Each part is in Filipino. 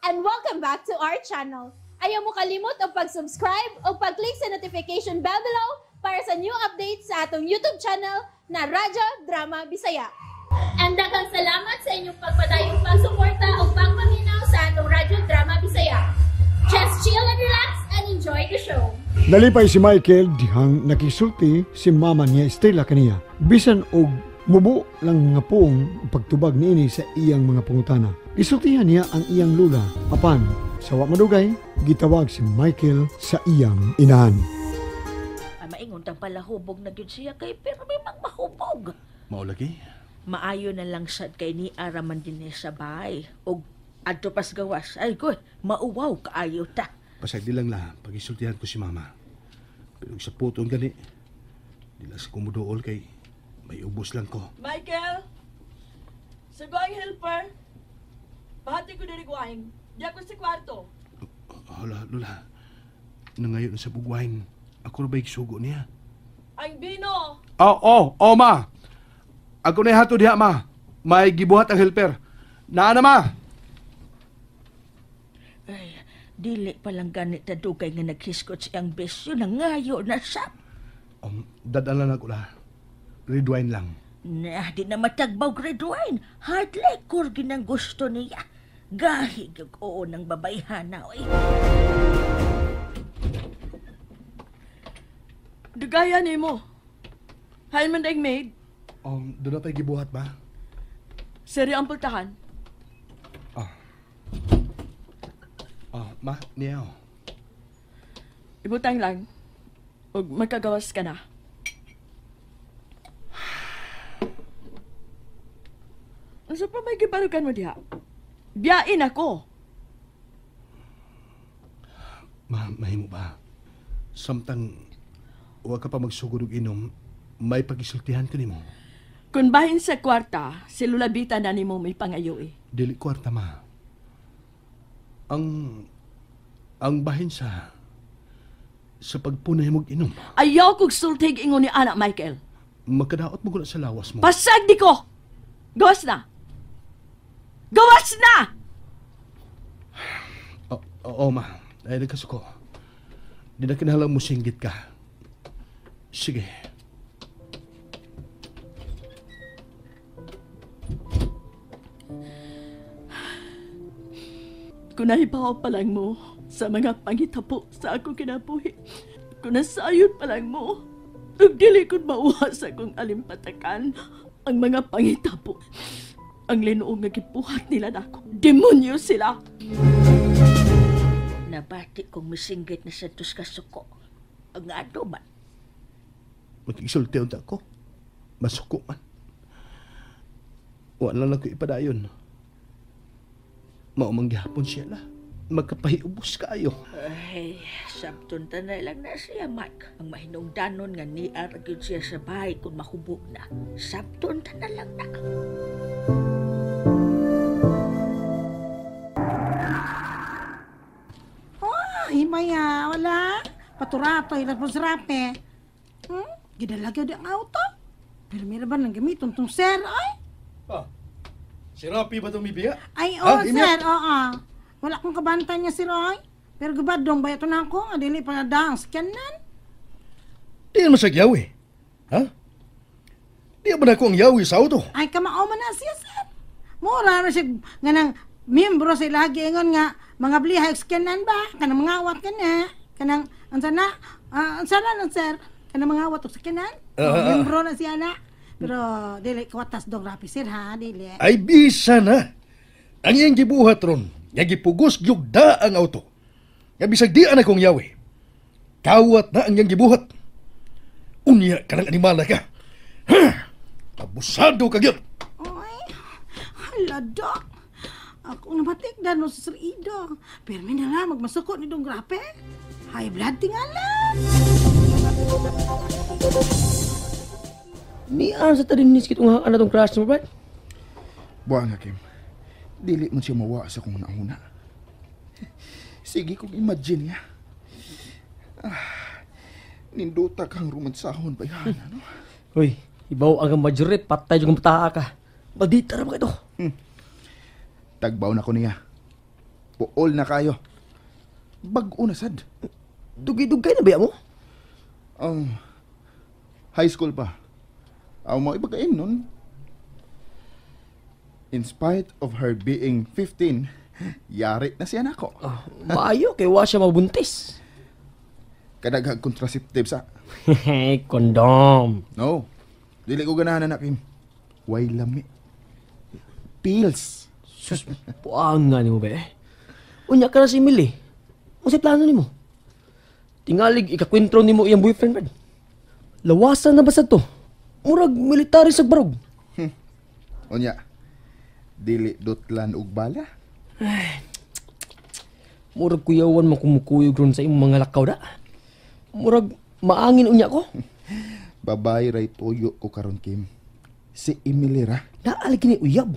and welcome back to our channel. Ayaw mo kalimot o pag-subscribe o pag-click sa notification bell below para sa new updates sa atong YouTube channel na Radyo Drama Bisaya. And daghang salamat sa inyong pagpadayong pagsuporta o pagpaminaw sa atong Radyo Drama Bisaya. Just chill and relax and enjoy the show. Nalipay si Michael dihang nakisulti si mama niya Estela kaniya. Bisan og mubo lang nga poong pagtubag niini sa iyang mga pangutana. Isultihan niya ang iyang lula. Apan, sa wa madugay, gitawag si Michael sa iyang inahan. Maingon tang palahubog na gyud siya kay pero may mahubog. Mao lagi? Maayo na lang sad kay ni araman din sa bahay. Og adto pas gawas. Ay ko, mauwaw kaayo ta. Pasag di lang la, pag-isultihan ko si mama. Pero sa putong gani, di lang sa kumudool kay may ubos lang ko. Michael! Sa going helper, bahati ko diri guwain. Di ako sa kwarto. Hala, lula. Nangayon na sa bugwain. Ako na ba iksugo niya? Ang bino! Ma! Ako na hato diha, ma. May gibuhat ang helper. Naa ma! Ay, dili pa lang ganit na dugay nga naghiskot siyang besyo na ngayo na siya. Dadalan ako la. Red wine lang. Na, di na matagbaw grade wine. Hardly kurgin ang gusto niya. Gahig yung oo ng babayhan na, oy. Dugaya ni mo. Hain man daig maid. Doon na tayo gibuhat ba? Seri ang pultahan. Ma, niyaw. Ibutang lang. Ug magkagawas ka na. Asa pa may gibarugan mo diha? Biyain ako. Mahimo ba? Samtang huwag ka pa magsugod og inom, may pag-isultihan ka nimo. Kung bahin sa kwarta, si Lulabita na nimo may pangayo eh. Dili kwarta, ma. Ang bahin sa pagpunay mong inom. Ayaw kong sultig ingon ni anak Michael. Magkadaot mo gula sa lawas mo. Pasag di ko! Gawas na! Gawas na! Oo, ma. Ay, nagkasuko. Di na kinahalang mo singgit ka. Sige. Kung nahibaw pa lang mo sa mga pangitapo sa ako kinabuhi, kung nasayod pa lang mo, ug dili ko mauha sa akong alimpatakan ang mga pangitapo. Ang linuong nga gibuhat nila nako. Demonyo sila. Nabati kong misinggit na sa tus kasuko. Ang ano man. Mag-isulti unta ko. Masuko man. Wala lang ko ipadayon. Maumang gihapon siya la. Magkapahiubos kayo. Ay, sabton tanay lang na siya, Mike. Ang mahinungdanon nga ni Aragyon siya sa bahay kung mahubog na. Sabton tanay lang na. Himaya, wala. Paturato, ilat mo sarape. Gidalagyo di ang auto. Pero may laban ng gamiton tong sir, ay. Si Rapi ba itong mibiya? Ay, sir, oo. Wala kong kabantay niya si Roy. Pero gabadong ba ito na ako? Adili pa na daang sikanan. Di naman siya yawi. Ha? Di naman ako ang yawi sa auto. Ay, kamao man na siya, sir. Mura na siya nga ng miyembro sa ilagi ingon nga mga blihay sikanan ba? Kanang mga awat ka na. Kanang, ansana lang, sir. Kanang mga awat o sikanan. Miyembro na siya na. Pero, dili, kawatas dong rapi, sir, ha? Dili. Ay, bisa na. Ang iyang gibuhat ron, nga gipugos yugda ang auto. Nga bisag di na kong yawi. Kawat na ang iyang gibuhat. Unya ka ng animal ka. Ha! Abusado ka gyud. Ay, hala, Doc. Ako nabatik na no sa Sir Ido. Pero may nala, magmasukot ni dong grape. High blood tingalan. Niyan sa tarinis kitong anak tong crush mo, Brad? Buang Hakim, dili mo siya mawa sa kong nauna. Sige kong imagine niya. Ninduta kang romansahon pa yan, ano? Uy, ibaw ang majorit, patay yung mataha ka. Maldita na ba ito? Tagbaw na ko niya. Puol na kayo. Bag-o na sad. Dugay-dugay na ba mo? High school pa. Mo ibagain nun. In spite of her being 15, yari na siya nako. Maayo, kay wa siya mabuntis. Kadaghag contraceptive sa. Kondom. No. Dili ko ganahan na Kim. Way lami. Pills. Sus, puang nga ni mo ba eh. Unya ka na si Emily. Ang plano ni mo? Tingalig, ikakwintro ni mo iyang boyfriend, man. Lawasan na ba sa to? Murag military sa barog. Unya, dili dutlan ug bala? Murag kuyawan makumukuyog ron sa imong mga lakaw da. Murag maangin unya ko. Babae ray tuyo ko karon Kim. Si Emily ra. Naalig ni uyab.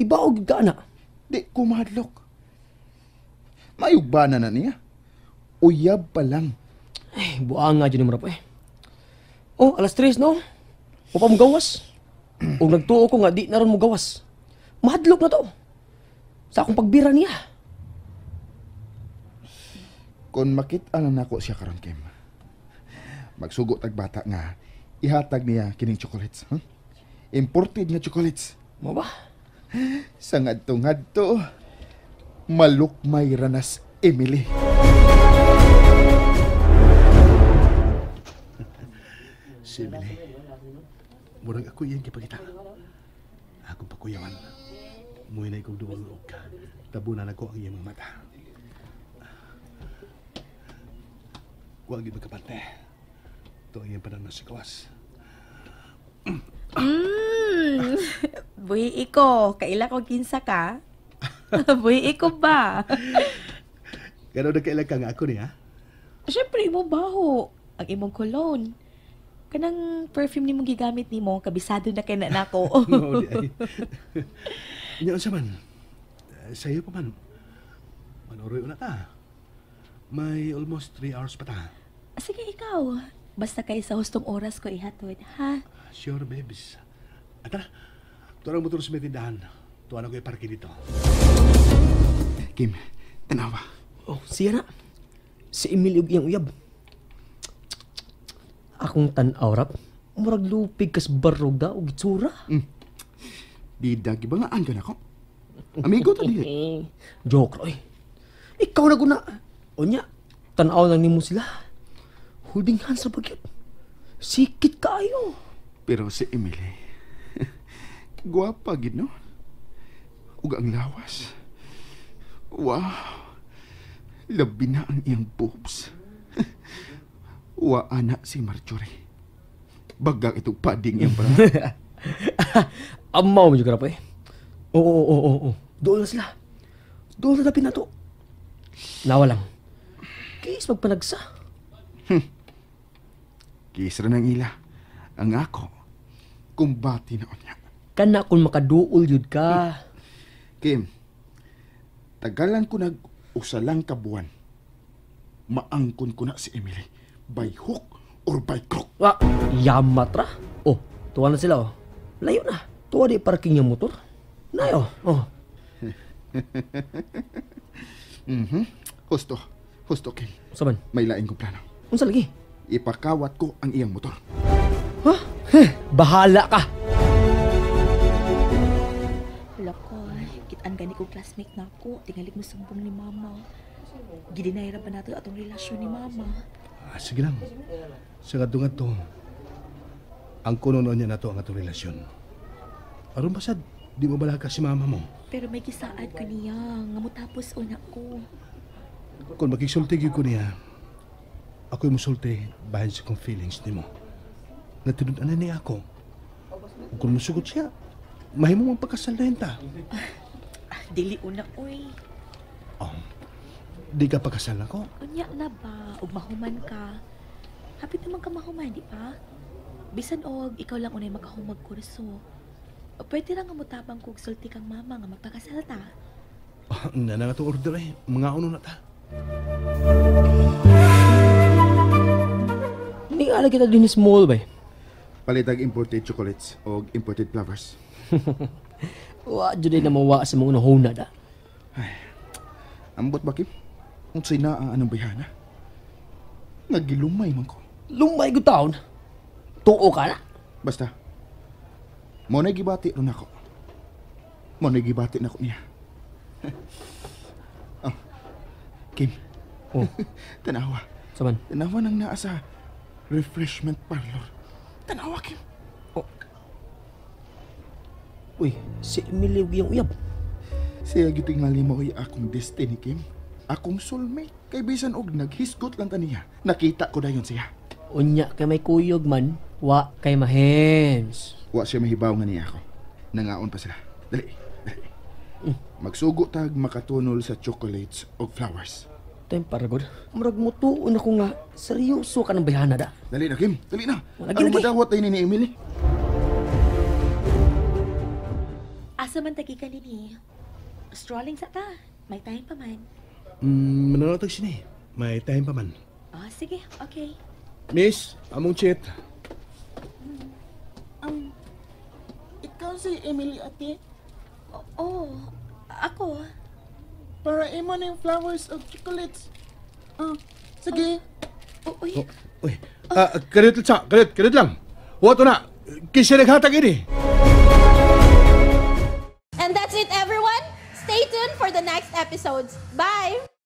Ibaog ka na. Di ko mahadlok. Mayugba na niya. Uyab pa lang. Ay, buang nga dyan yung marap eh. Oh, alas 3 no? O pa mo gawas. O nagtuo ko nga, di na ron mo gawas. Mahadlok na to. Sa akong pagbira niya. Kung makita na nako siya karon Kim. Magsugo tag bata nga. Ihatag niya kining chocolates. Huh? Imported nga chocolates. Mo ba? Sa ngadto-ngadto, malukmay ranas Emily. Si Emily. Murag ako iyang kipagita. Akong pakuyawan. Muwi na ikaw duwang loob ka. Tabunan ako ang iyang mga mata. Huwag yung magkapante. Ito ang iyang panang nasa kawas. Buhi iko, kaila ko kinsa ka? Buhi iko ba? Gano'n na kailan ka nga ako niya? Siyempre, imo baho. Ang imong cologne. Kanang perfume ni mong gigamit ni mo, kabisado na kay na nako. No, di ay. Inyaan sa man. Sa'yo pa man. Manoroy na ta. May almost 3 hours pa ta. Sige, ikaw. Basta kay sa hustong oras ko ihatod, ha? Sure, babes. At tara, tuwarang motor sa may tindahan. Tuwan ako yung parking dito. Kim, tanawa. Oh, siya na. Si Emily ug iyang uyab. Akong tan-aw rap. Murag lupig kas barog da og itsura. Di dagi ba nga ka na ko? Amigo to di. Joke roy. Ikaw na guna. Unya, tan-aw lang nimo sila. Holding hands sa bagyot. Sikit kayo. Pero si Emily, guwapa gid no? Ug ang lawas. Wow. Labi na ang iyang boobs. Wa anak si Marjorie. Bagang itong pading yung para. Amaw mo juga rapoy. Oo. Doon na sila. Doon na dapin na to. Nawa lang. Kis magpanagsa. Kisra ng ila. Ang ako, kumbati na niya. Kana kung makaduol yun ka. Kim, tagalan ko nag-usalang kabuan. Maangkon ko na si Emily. By hook or by crook. Yamat ra. Oh, tuwa na sila oh. Layo na. Tuwa di parking yung motor. Nayo. Oh. Husto, Kim. Saban? May lain kong plano. Unsa lagi? Ipakawat ko ang iyang motor. Ha? Bahala ka. Loko, kitaan gani kong classmate na ako. Tingali mo sumbong ni mama. Gidinayra ba natin atong relasyon ni mama? Sige lang. Sa kadungan to, ang kuno niya na to ang atong relasyon. Aron ba sad, di mo balaka si mama mo? Pero may gisaad ko niya. Nga mo tapos una ko. Kung makiksulti ko niya, ako'y musulti bahin sa kong feelings ni mo. Natinudan na niya ako. Kung musugot siya, mahimo mong pagkasal na yun ta. Dili una, uy. Di ka pagkasal ako? Unya na ba? Ug mahuman ka. Hapit naman ka mahuman, di ba? Bisan og ikaw lang unay makahumag kurso. Pwede ra nga mutabang kog sulti kang mama nga magpakasal ta. Na nga itong order eh. Mga uno na ta. Hindi ala kita din small ba? Palitag imported chocolates o imported flowers. Wa jud na mawa sa mga unahuna da. Ambot ba, Kim? Unsay na anong bayhana? Nagilumay man ko. Lumay ko taon. Tuo ka na. Basta, mo na gibati ron ako. Mo na gibati na ako niya. Oh, Kim. Oh. Tanawa. Saman. Tanawa nang naa sa refreshment parlor. Tanawa, Kim. Uy, si Emilio yung uyab. Siya gitingali mo ay akong destiny, Kim. Akong soulmate. Kay bisan og naghisgot lang taniya. Nakita ko dayon siya. Unya kay may kuyog man, wa kay mahens. Wa siya mahibaw nga niya ako. Nangaon pa sila. Dali, dali. Magsugo tag makatunol sa chocolates o flowers. Time para god. Murag mo tuon ako nga, seryoso ka ng bayhana da. Dali na, Kim. Dali na. Lagi, Ang lagi. madawat ay ni Emily. Asa man tagi ka nini? Strolling sa ta. May time pa man. Mananotag siya ni. May time pa man. Sige, okay. Miss, among chat. Ikaw si Emily, ate. Ako. Para imo na yung flowers of chocolates. Sige. Uy, Uy, karit lang. Wato na. Kisya naghatag ini. And that's it, everyone. Stay tuned for the next episodes. Bye!